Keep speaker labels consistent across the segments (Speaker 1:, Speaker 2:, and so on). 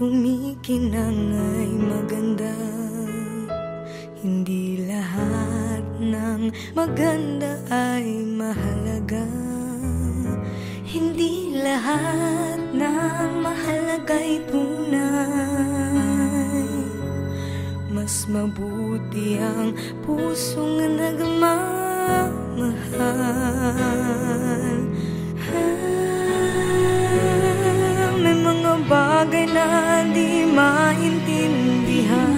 Speaker 1: kumikinang ay maganda. Hindi lahat ng maganda ay mahalaga. Hindi lahat ng mahalaga'y tunay. Mas mabuti ang pusong nagmamahal. May mga bagay na di maintindihan.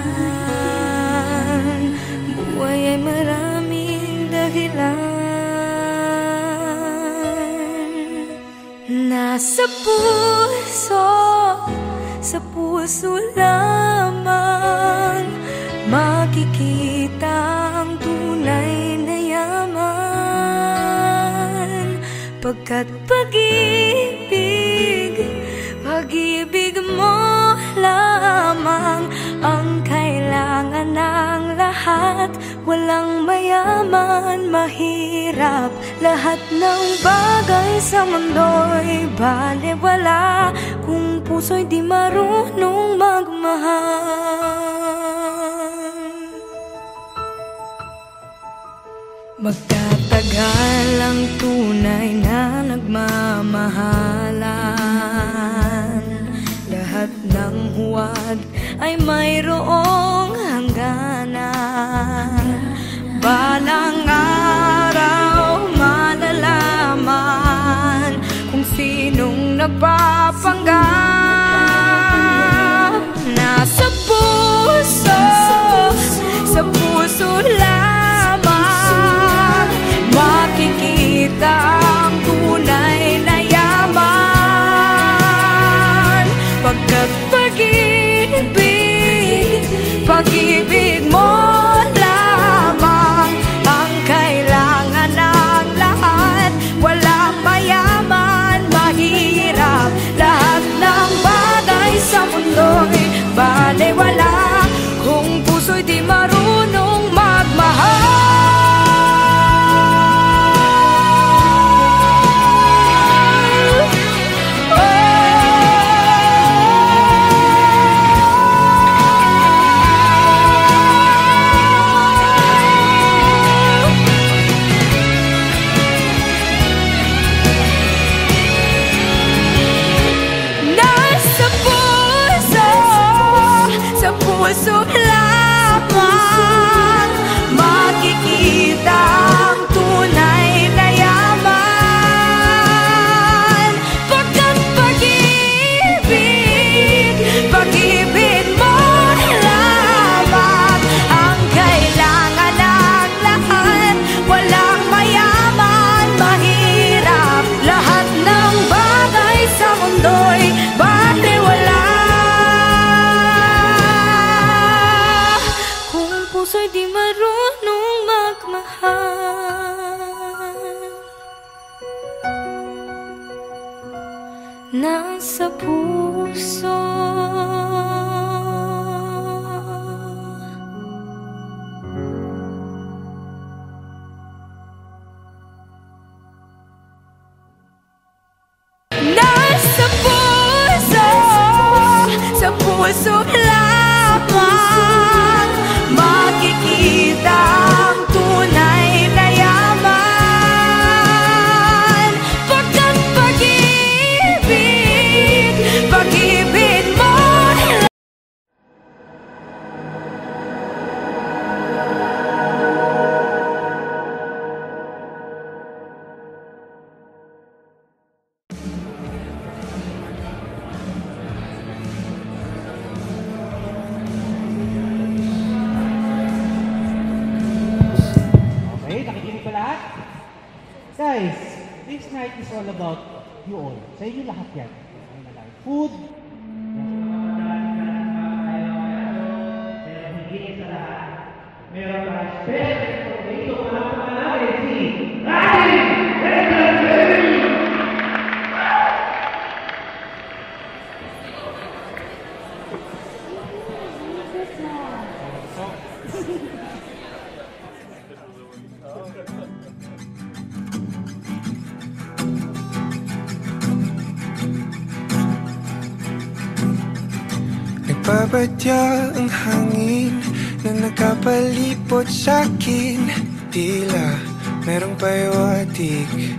Speaker 1: Buhay ay maraming dahilan. Nasa puso, sa puso lamang makikita ang tunay na yaman. Pagkat pag-ibig mo lamang ang kailangan ng lahat. Walang mayaman, mahirap, lahat ng bagay sa mundo'y balewala kung puso'y di marunong magmahal. Magtatagal ang tunay na nagmamahalan. Lahat ng huwad ay mayroong hangganan. Balang araw malalaman kung sinong nagpapanggap. Nasa puso, sa puso lamang makikita ang tunay na yaman. Pagkat pag-ibig mo lamang ang kailangan ng lahat. Walang mayaman, mahirap, lahat ng bagay sa mundo'y balewala kung puso'y di marunong magmahal. Puso lamang makikita ang tunay na yaman. Pagkat pag-ibig mo lamang ang kailangan ng lahat. Walang mayaman, mahirap, lahat ng bagay sa mundo'y balewala puso'y di marunong magmahal. Nasa puso, nasa puso, sa puso lamang makikita ang tunay na yaman. Pagkat pag-ibig mo.
Speaker 2: Guys, this night is all about you all. Sa inyo lahat yan. Food. Meron pa special dito para panalangin si Rani Entertainment!
Speaker 3: Nagbabadya ang hangin na nakapalipot sa'kin. Tila merong pahiwatig,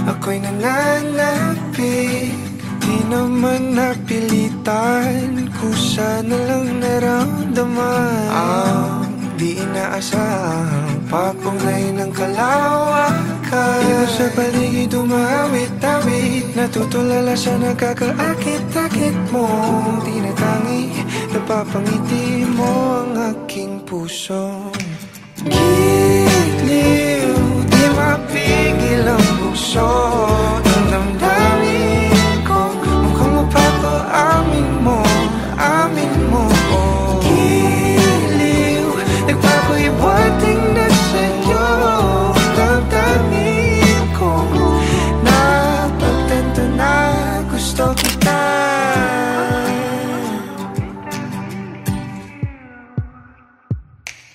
Speaker 3: ako'y nananapig. Di naman napilitan, kusa na lang naramdaman ang di inaasahang papunglay ng kalawakan. Iba sa paligid umawit-awit, natutulala sa nakakaakit-akit mo. Tinatangi, napapangiti mo ang aking puso. Giliw, di mapigil ang bukso ng damdamin ko. Mukhang mapapaamin mo, amin mo. Giliw, nagpapahiwating na sa'yo ang damdamin ko. Napagtanto na gusto kita.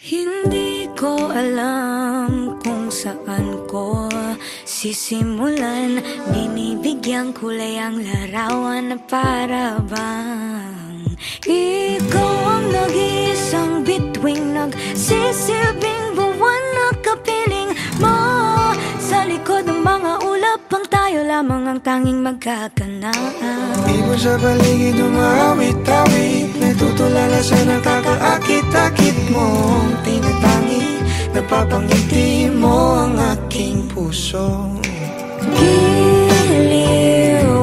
Speaker 1: Hindi ko alam kung saan ko sisimulan. Binibigyan kulay ang larawan na para bang ikaw ang nag-iisang bituing, nagsisilbing buwan na kapiling mo. Sa likod ng mga ulap, pang tayo lamang ang tanging magkakanaan.
Speaker 3: Ibon sa paligid umawit-awit, natutulala sa nakakaakit-akit mo. Tinatangi, napapangiti mo ang aking puso.
Speaker 1: Giliw,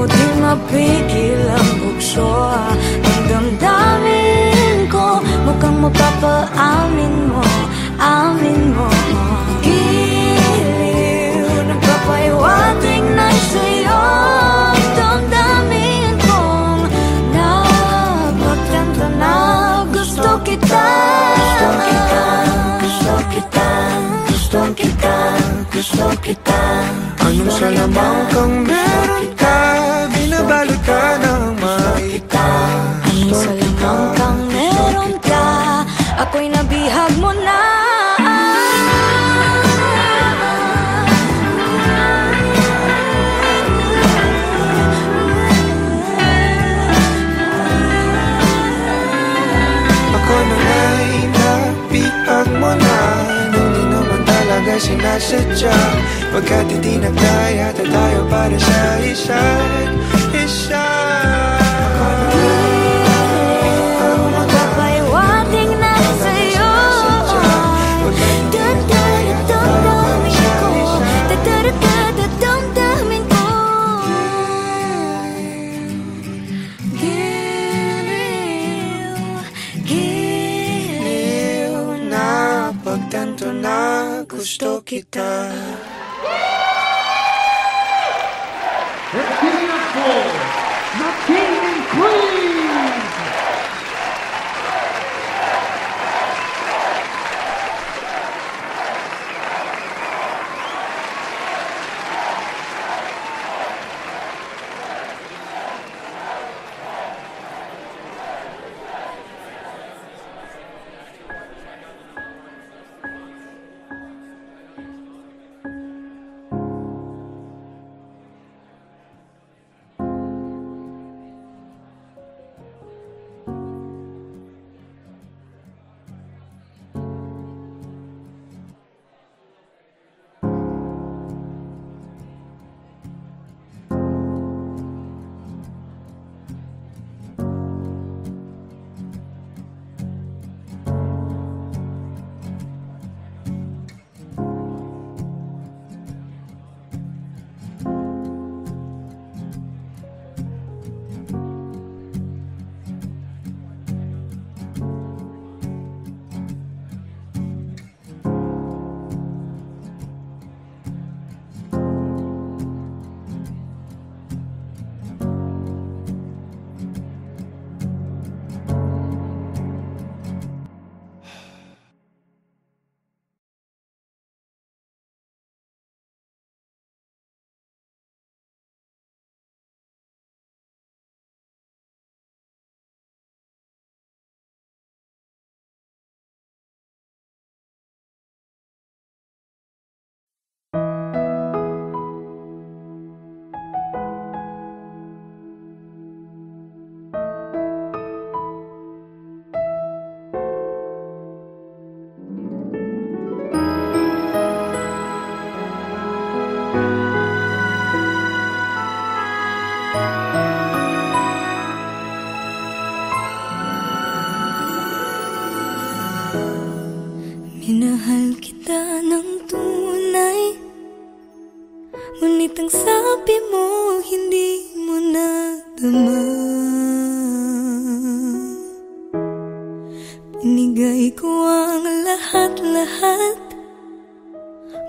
Speaker 1: di mapigil ang bukso ng damdamin ko. Mukhang mapapaamin mo, amin mo. Giliw, nagpapahiwatig na sa'yo ang damdamin kong napagtanto na gusto kita. Gusto kita, gusto kita, gusto kita, gusto kita.
Speaker 3: Anong salamang kang meron ka, binabalot ka ng makita.
Speaker 1: Anong salamang kang meron ka, ako'y nabihag mo na.
Speaker 3: Ako na nga'y nabihag mo na, nung di naman talaga sinasadya. Pagkat hindi nagdaya tayo para sa isa't isa.
Speaker 1: Magpapahiwatig na sa'yo damdamin ko. Giliw, giliw,
Speaker 3: Napagtanto na gusto kita.
Speaker 2: Let's give it up for the King and Queen!
Speaker 1: Minahal kita ng tunay, ngunit ang sabi mo hindi mo nadama. Binigay ko ang lahat-lahat,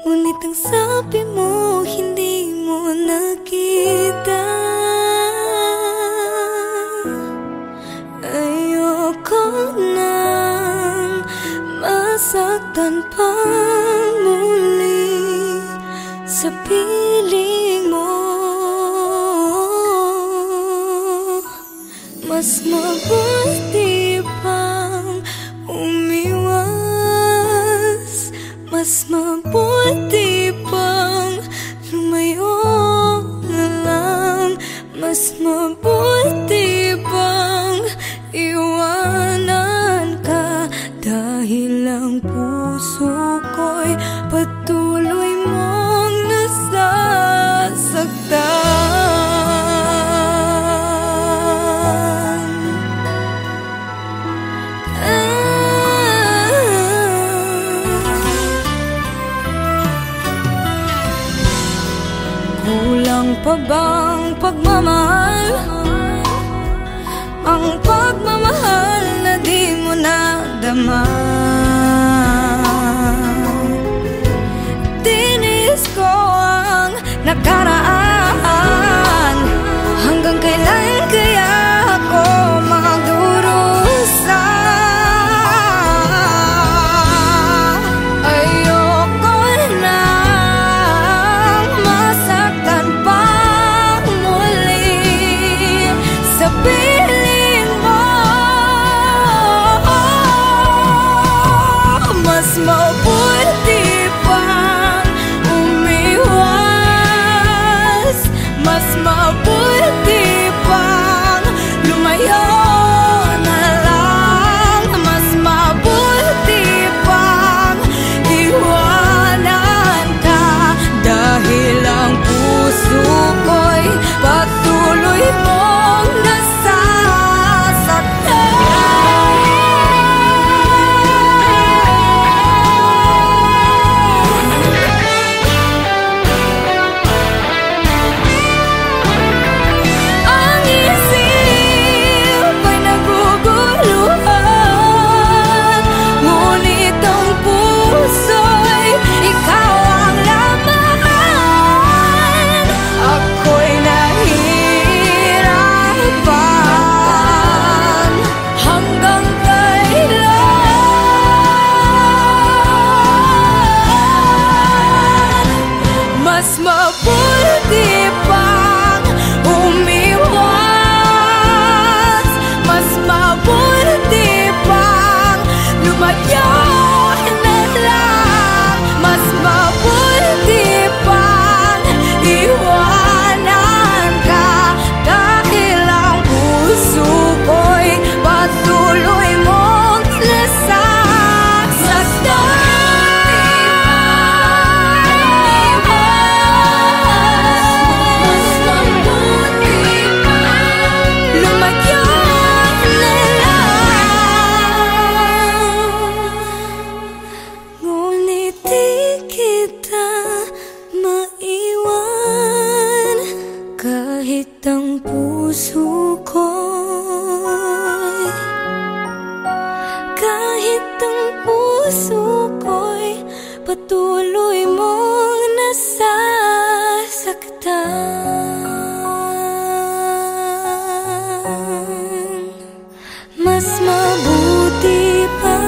Speaker 1: ngunit ang sabi mo hindi mo nakita. Ayoko nang masaktan pa muli sa piling mo. Mas mabuti pang umiwas, mas mabuti pang lumayo na lang, mas mabuti pang iwanan ka, dahil ang puso ko'y patuloy mong nasasaktan. Kulang pa bang pagmamahal? Ang pagmamahal na di mo nadama. Tinis ko ang nakaraan, hanggang kailan kaya ako magdurusa? Ayoko nang masaktan pa muli sa piling mo. Mas mabuti pang umiwas, mas mabuti pang lumayo na lang, mas mabuti pang iwanan ka, dahil ang puso ko'y patuloy mong nasasaktan. Ang isip ay naguguluhan, ngunit ang puso'y ikaw ang laman. Ako'y nahihirapan, hanggang kailan? Mas mabuti pang umiwas, mas mabuti pang lumayo na lang, mas mabuti pang iwanan ka, dahil ang puso ko'y patuloy mong nasasaktan. Mas mabuti pang lumayo na lang, ngunit di kita maiwan, kahit ang puso ko'y, kahit ang puso ko'y patuloy mong nasasaktan. Mas mabuti pa.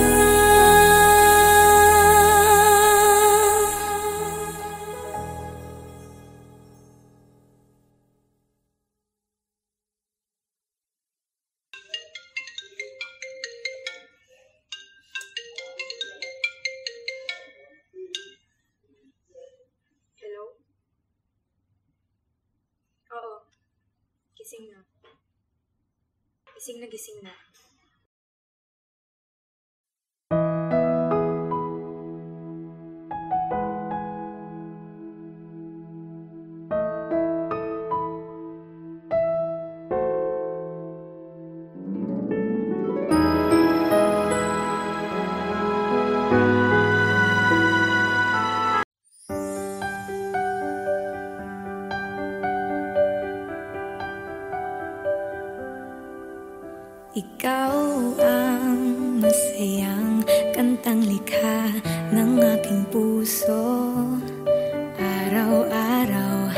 Speaker 4: Hello? Oo. Gising na. Gising na, gising na.
Speaker 1: Ikaw ang masayang kantang likha ng aking puso. Araw-araw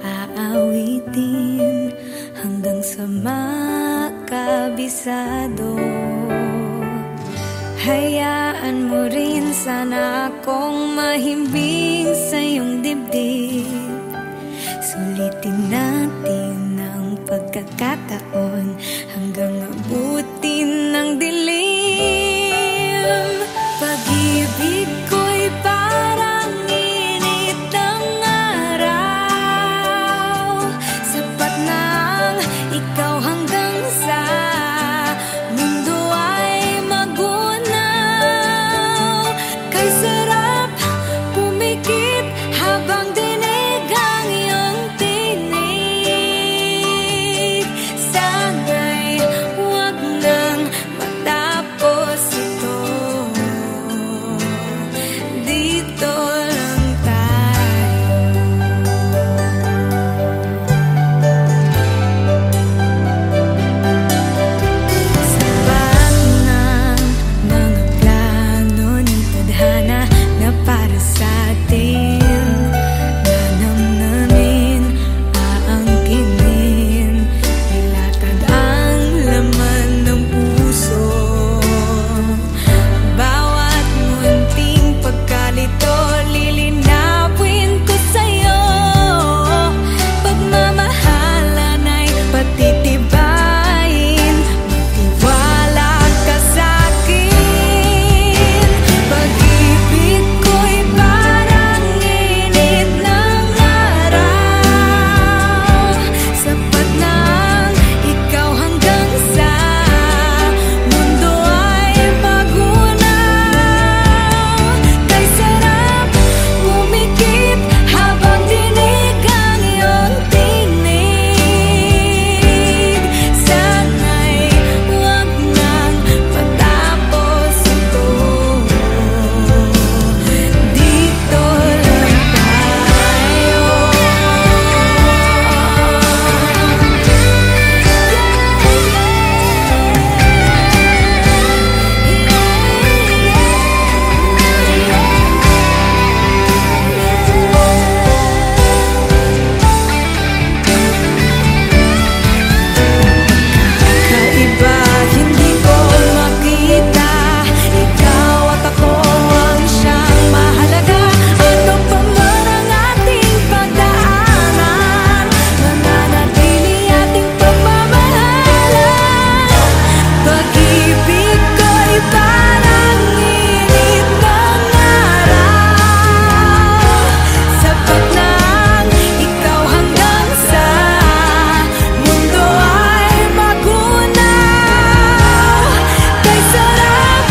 Speaker 1: aawitin hanggang sa makabisado. Hayaan mo rin sana akong mahimbing sa iyong dibdib. Sulitin natin ang pagkakataon hanggang abutin ng dilim. Pag-ibig ko'y parang init ng araw. Sapat na ang ikaw hanggang sa mundo ay magunaw. Kay sarap pumikit habang dinig ang iyong tinig. Sana'y huwag nang matapos ito. Dito lang tayo. Sapat na mga plano ni tadhana na para sa atin. Nanamnamin, aangkinin, nilatag ang laman ng puso. Bawat munting pagkalito, lilinawin ko sa'yo. Pagmamahalan ay patitibayin, magtiwala ka sa'kin. Pag-ibig ko'y parang init ng araw. Sapat na ang ikaw hanggang sa mundo ay magunaw. Kay sarap pumikit habang dinig ang iyong tinig. Sana'y huwag nang matapos ito. Dito lang tayo. Kaiba, hindi ko makita. Ikaw at ako ang siyang mahalaga. Ano pa man ang ating pagdaanan, mananatili ating pagmamahalan. Pag-ibig ko'y parang init ng araw. Sapat na ang ikaw hanggang sa mundo ay magunaw. Kay sarap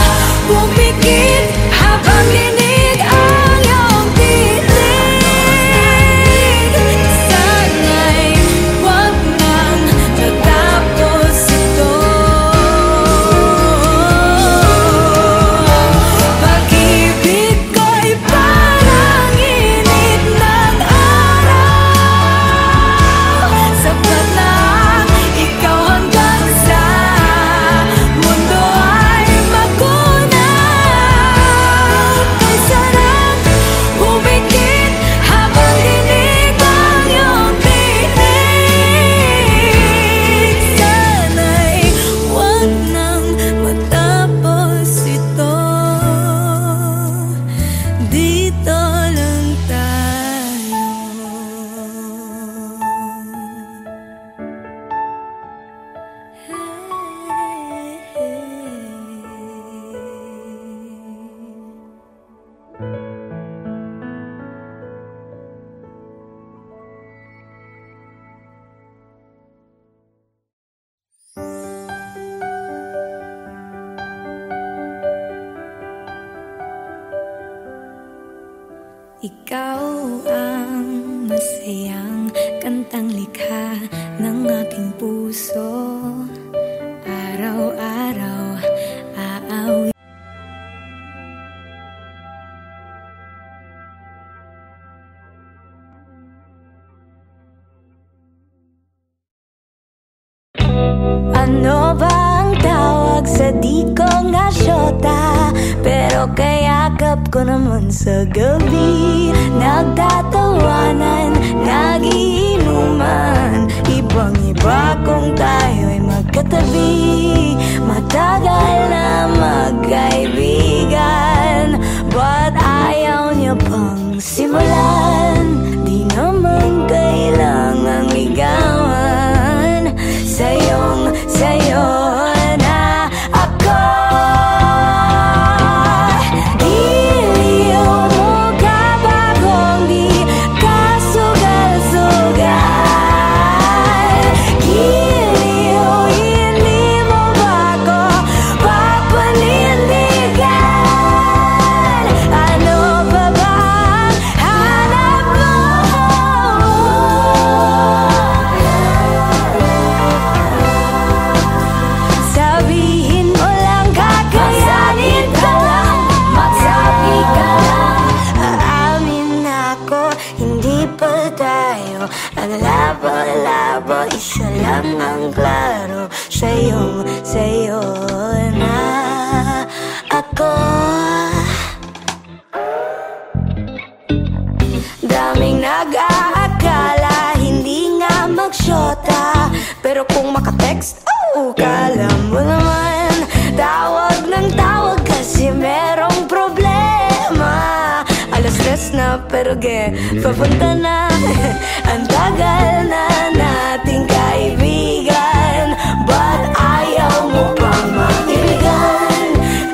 Speaker 1: pumikit habang dinig ang iyong tinig. Sana'y huwag nang matapos ito. Pag-ibig ko'y parang init ng araw. Sapat na ang ikaw hanggang sa mundo ay magunaw. Kay sarap pumikit habang dinig ang iyong tinig. Sana'y huwag nang matapos ito. Dito lang tayo. Ikaw ang masayang kantang likha ng aking puso. Araw-araw aawi. Ano ba ang tawag? kita, pero kayakap ko naman sa gabi. Nagtatawanan, nagiinuman, ibang-iba kung tayo'y magkatabi. Matagal na magkaibigan, but ayaw niya pang simulan. Di naman kailangang ligawan, sa'yo na ako. Giliw mo ka ba kung di ka sugal-sugal? Giliw, hindi mo ba ako papanindigan? Ano pa bang hanap mo? Sabihin mo lang, kakayanin ko lang, magsabi ka lang. Aamin ako, hindi pa tayo ang labo-labo, isa lang ang klaro, sa'yo na ako. Daming nag-aakala hindi nga magsyota, pero kung makatext, kala mo naman tawag ng tawag kasi merong problema. Alas 3 na pero papunta na. Ang tagal na nating kaibigan, but ayaw mo pang maibigan.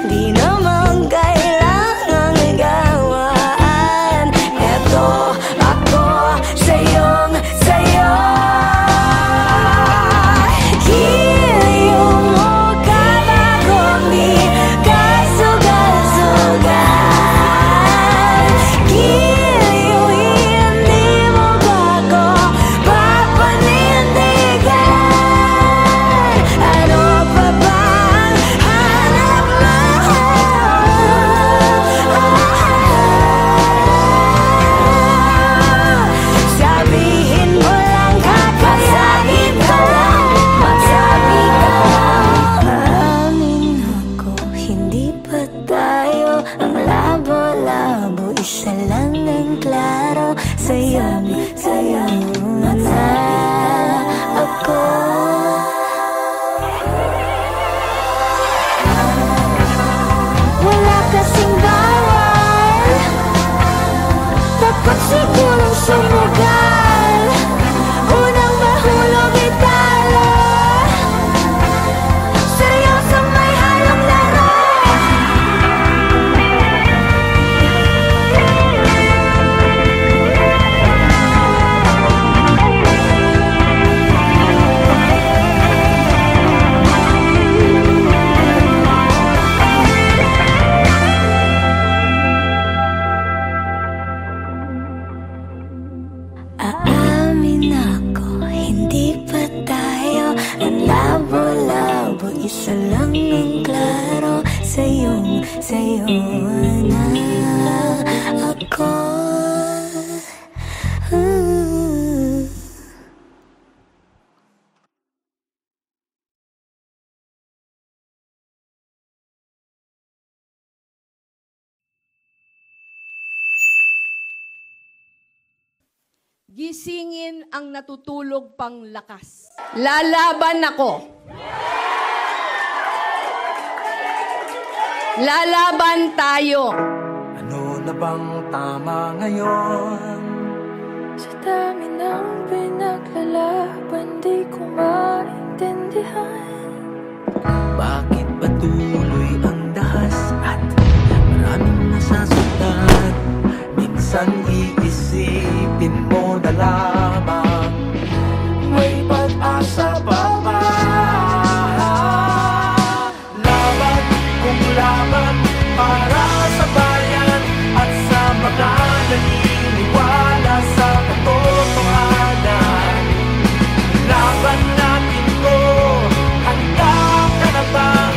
Speaker 1: Di naman kailangang ligawan. Eto ako, sa'yo. Giliw mo ka ba kung di ka sugal-sugal? Giliw, hindi mo ba ako papanindigan? Ano pa bang hanap mo? Sabihin mo lang, kakayanin ko lang, magsabi ka lang. Aamin ako, hindi pa tayo ang labo-labo, isa lang ang klaro, sa'yo na ako. Wala kasing bawal, dapat sigurong sumugal. Unang mahulog italo, seryoso may halong laro. Aamin ako, hindi pa tayo ang labo-labo, isa lang ang klaro, sa'yo na ako.
Speaker 5: Gisingin ang natutulog pang lakas. Lalaban ako. Lalaban tayo.
Speaker 3: Ano na bang tama ngayon?
Speaker 1: Sa dami ng pinaglalaban, di ko maintindihan.
Speaker 3: Bakit ba tuloy ang dahas at maraming nasasaktan? Minsan iisipin mo na lamang may pag-asa pa ba? Laban kung laban para sa bayan at sa mga naniniwala sa katotohanan. Laban natin to, handa ka na ba?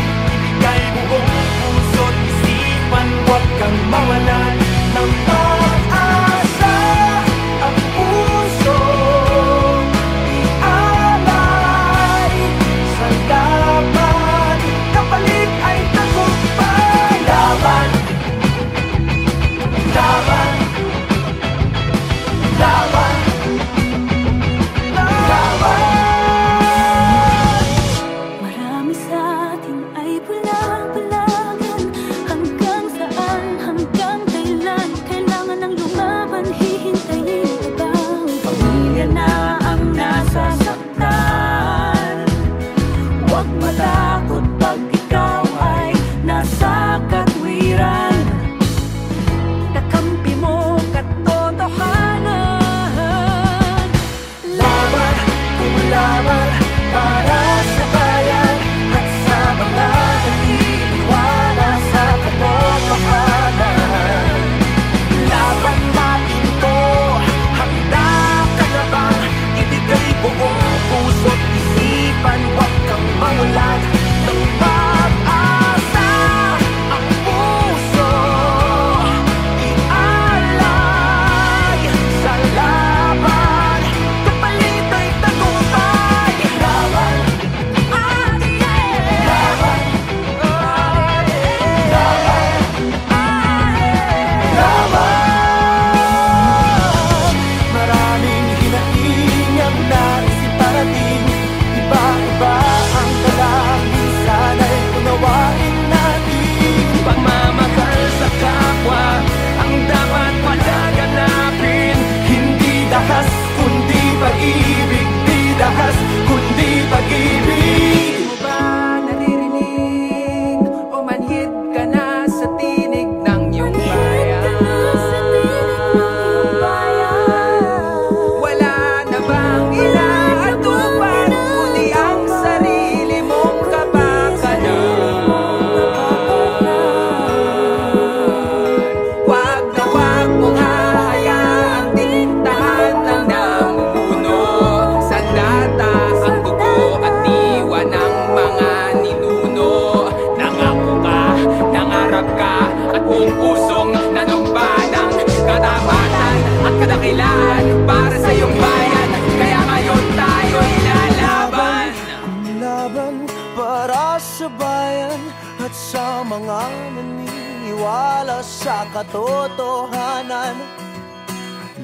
Speaker 6: sa bayan at sa mga naniniwala sa katotohanan.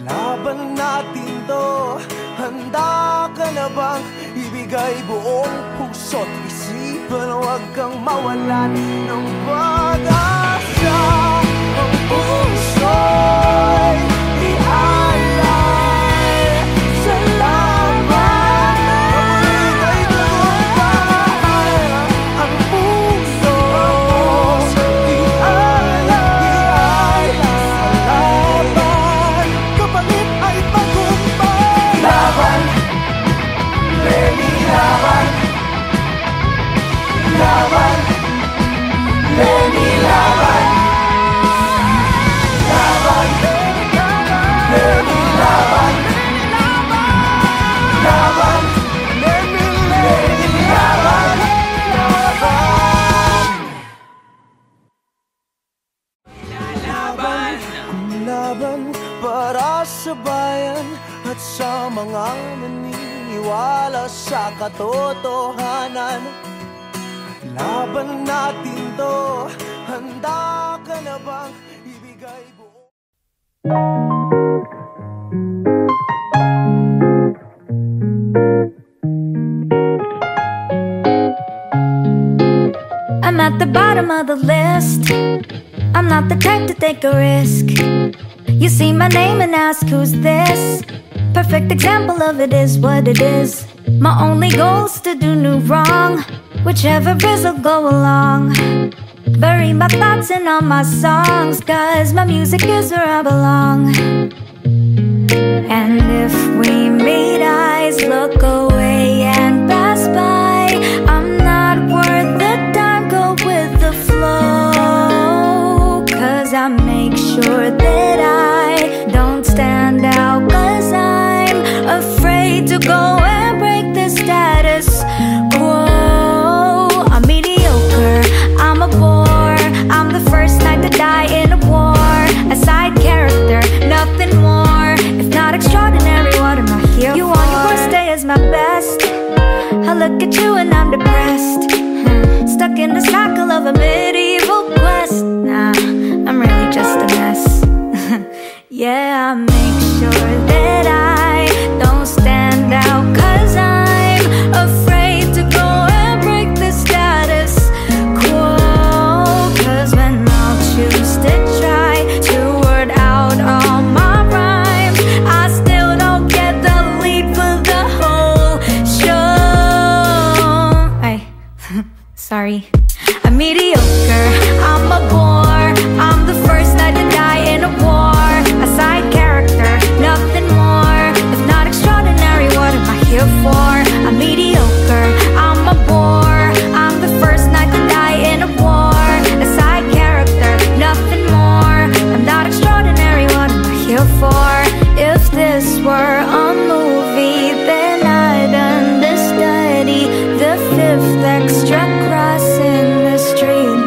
Speaker 6: Laban natin to, handa ka na bang ibigay buong puso't isipan? Huwag kang mawalan ng pag-asa. Ang puso'y ialay sa laban. Ibigay tagumpay. Ang puso ialay sa laban. Kapalit ay tagumpay. Laban, Lenny, laban. Laban, Lenny, laban. Laban, Lenny, laban. Laban, Lenny, laban. Laban, laban para sa bayan at sa mga naniniwala sa katotohanan. Laban natin to, handa ka na bang ibigay buo?
Speaker 1: I'm at the bottom of the list. I'm not the type to take a risk. You see my name and ask who's this. Perfect example of it is what it is. My only goal's to do no wrong. Whichever is will go along. Bury my thoughts in all my songs, 'cause my music is where I belong. And if we meet eyes, look away and pass by. I'm not worth the time, go with the flow. 'Cause I make sure that I don't stand out, 'cause I'm afraid to go and break the status quo. I'm mediocre, I'm a bore. I'm the first knight to die in a war. A side character, nothing more. If not extraordinary, what am I here for? You on your worst day is my best. I look at you and I'm depressed. Stuck in the cycle of a medieval quest. Nah, I'm really just a mess. Yeah, I make sure that I don't stand out, 'cause I'm afraid to go and break the status quo. 'Cause when I'll choose to try to word out all my rhymes, I still don't get the lead for the whole show. Ay, sorry. I'm mediocre, I'm a bore. I'm the first knight to die in a war. A side character, nothing more. If not extraordinary, what am I here for? I'm mediocre, I'm a bore. I'm the first knight to die in a war. A side character, nothing more. I'm not extraordinary, what am I here for? If this were a movie, then I'd understudy the fifth extra crossing the street.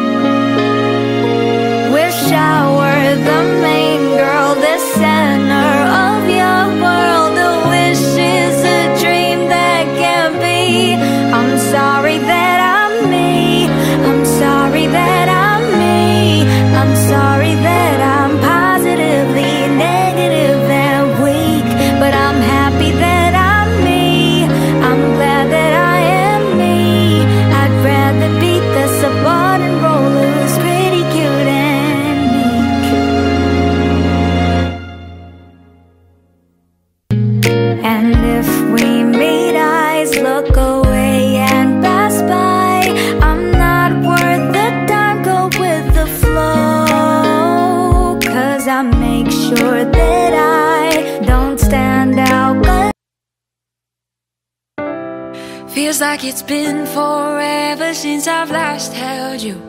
Speaker 1: Wish I were the main girl, the center of your world. A wish is a dream that can't be. I'm sorry that I'm me. I'm sorry that I'm me. I'm sorry that I'm positively negative and weak. But I'm happy that I'm me. I'm glad that I am me. I'd rather beat the Sabaton roller who's pretty cute and meek. And if we meet eyes, look away and pass by. I'm not worth the time, go with the flow. 'Cause I make sure that I don't stand out.
Speaker 7: Feels like it's been forever since I've last held you.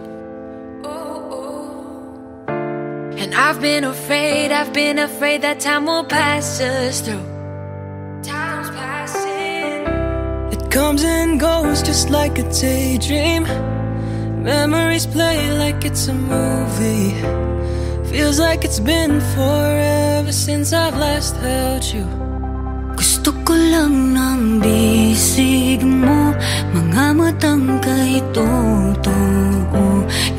Speaker 7: And I've been afraid that time will pass us through. Time's passing.
Speaker 6: It comes and goes just like a daydream. Memories play like it's a movie. Feels like it's been forever since I've last held you.
Speaker 1: Gusto ko lang ng bisig mo, mga matang kay totoo,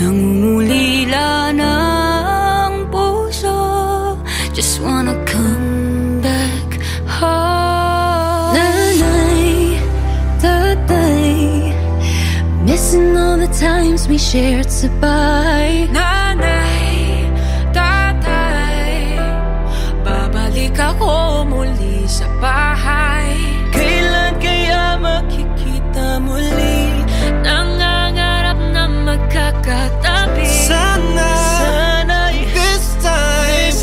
Speaker 1: nangungulila ng puso. Just wanna come back home. Nanay, tatay, missing all the times we shared sa bahay.
Speaker 7: Nanay, tatay, babalik ako muli sa bahay.
Speaker 6: Kailan kaya makikita muli?
Speaker 7: Nangangarap na magkakatabi.
Speaker 6: Sana'y this time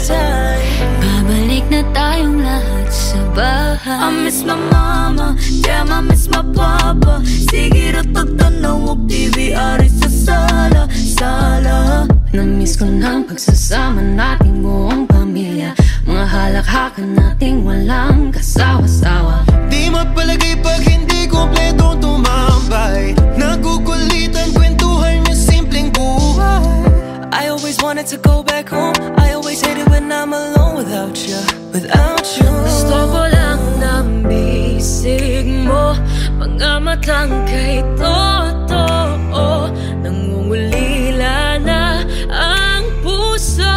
Speaker 1: babalik na tayong lahat sa bahay. I miss my mama, damn I miss my papa. Sige ra tagtanaw og TV ari sa sala. Na-miss ko ng pagsasama nating buong pamilya, mga halakhakan nating walang kasawa-sawa.
Speaker 3: Di mapalagay pag hindi kompletong tumambay, nagukulitan kwentuhan niya simpleng buhay.
Speaker 6: I always wanted to go back home. I always hated when I'm alone without you.
Speaker 7: Gusto ko lang ng bisig mo, mga matang kay totoo, nangungulila na ang puso.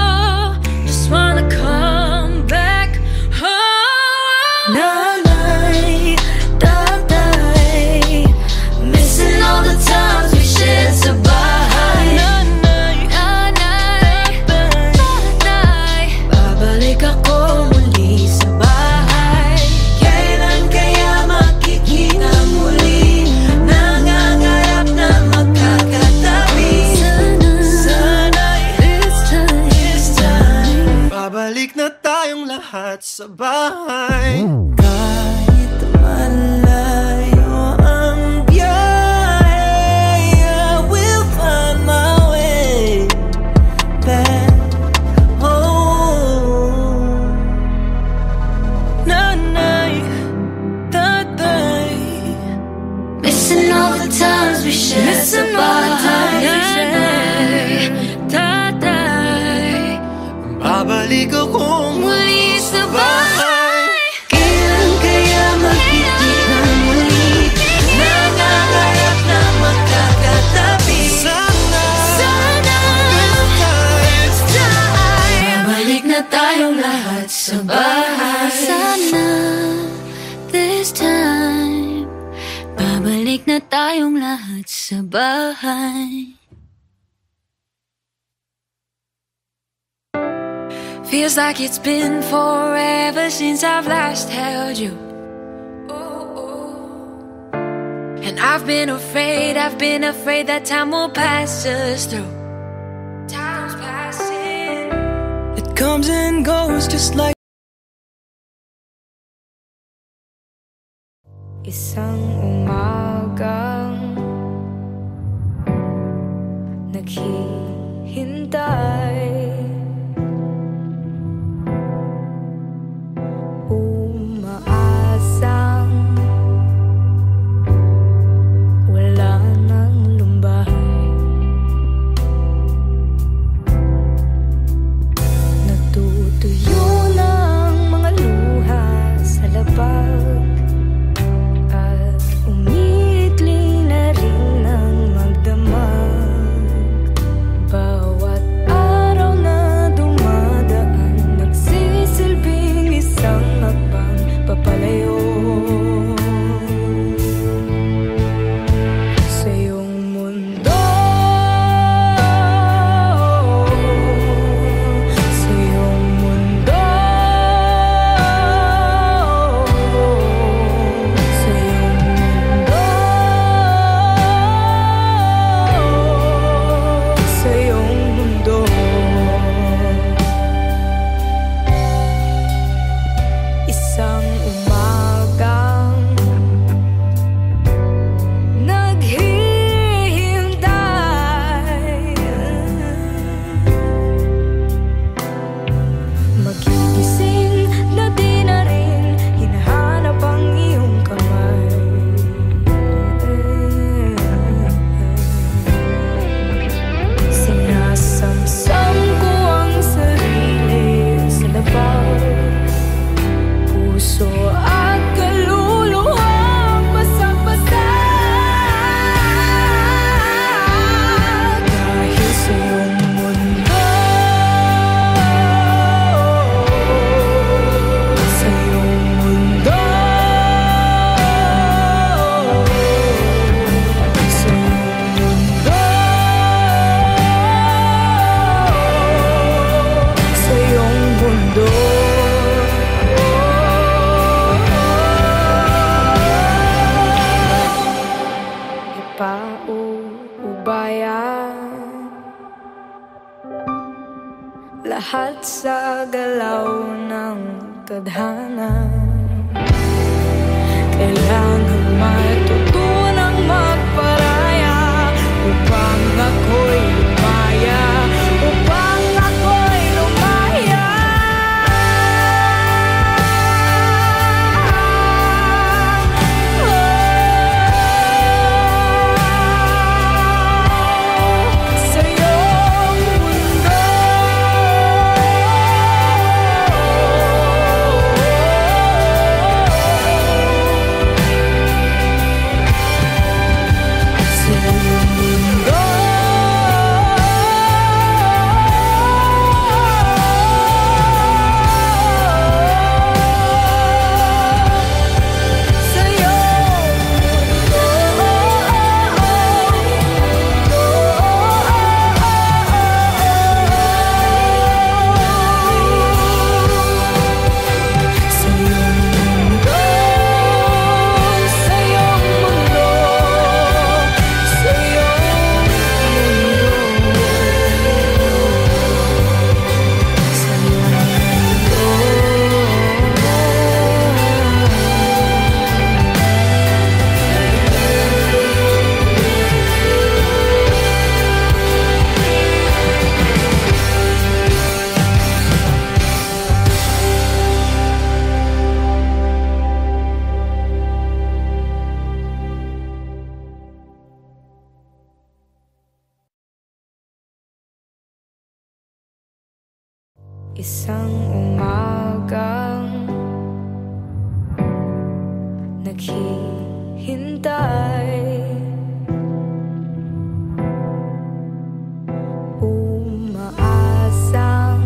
Speaker 7: Just wanna come back home.
Speaker 1: Nanay, tatay, missing all the times we shared sa bahay. Nanay, babalik ako muli sa bahay. Kailan kaya makikita muli? Nangangarap na magkakatabi. Sana'y this time
Speaker 3: Babalik na tayong lahat sa bahay.
Speaker 6: Kahit malayo ang biyahe, I will find my way back home. Nanay, tatay,
Speaker 1: missing all the times we shared sa bahay.
Speaker 7: Nanay, tatay,
Speaker 3: Babalik akong
Speaker 7: muli sa bahay.
Speaker 1: Kailan kaya makikita muli? Nangangarap na magkakatabi. This time babalik na tayong lahat sa bahay. Sana this time babalik na tayong lahat sa bahay.
Speaker 7: Feels like it's been forever since I've last held you. And I've been afraid that time will pass us through. Time's passing.
Speaker 6: it comes and goes just like
Speaker 1: Isang umagang naghihintay, umaasang wala nang lumbay. Natutuyo ng mga luha sa labag, at umiikli na rin ang magdamag. Bawat araw na lahat sa galaw ng tadhana. Kailangan matutunang magparaya upang ako'y lumaya, upang ako'y lumaya. Sa iyong mundo, sa iyong mundo. Sa isang umagang naghihintay, umaasang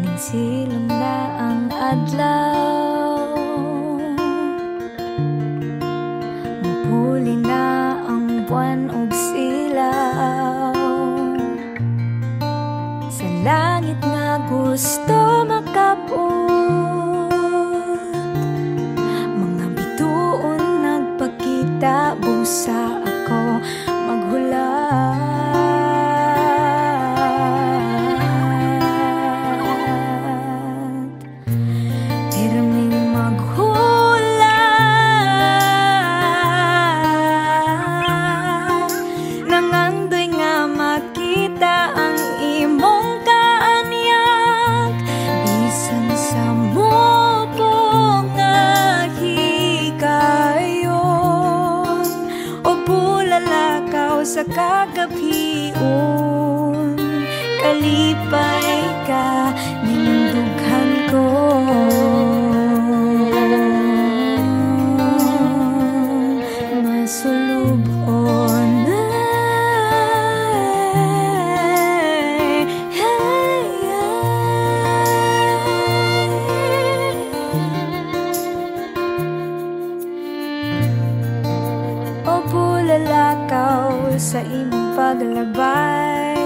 Speaker 1: ning silong na ang adlaw, mapuli na ang buwan ug silaw. Sa langit nga gusto makaput, mga bituon nagpakita, busa ako maghulat. Pirming maghulat, nangandoy nga makita ang imong kaanyag, bisan sa mupo nga hikayon, o bulalakaw sa kagabion, kalipay ka ning dughan ko. Masulubon o bulalakaw sa imong paglabay,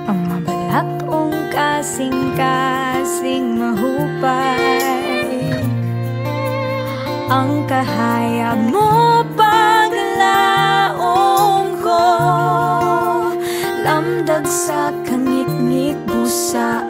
Speaker 1: ang mabalakong kasing-kasing mahupay, ang kahayag mo paglaong ko, lamdag sa kangit-ngit busa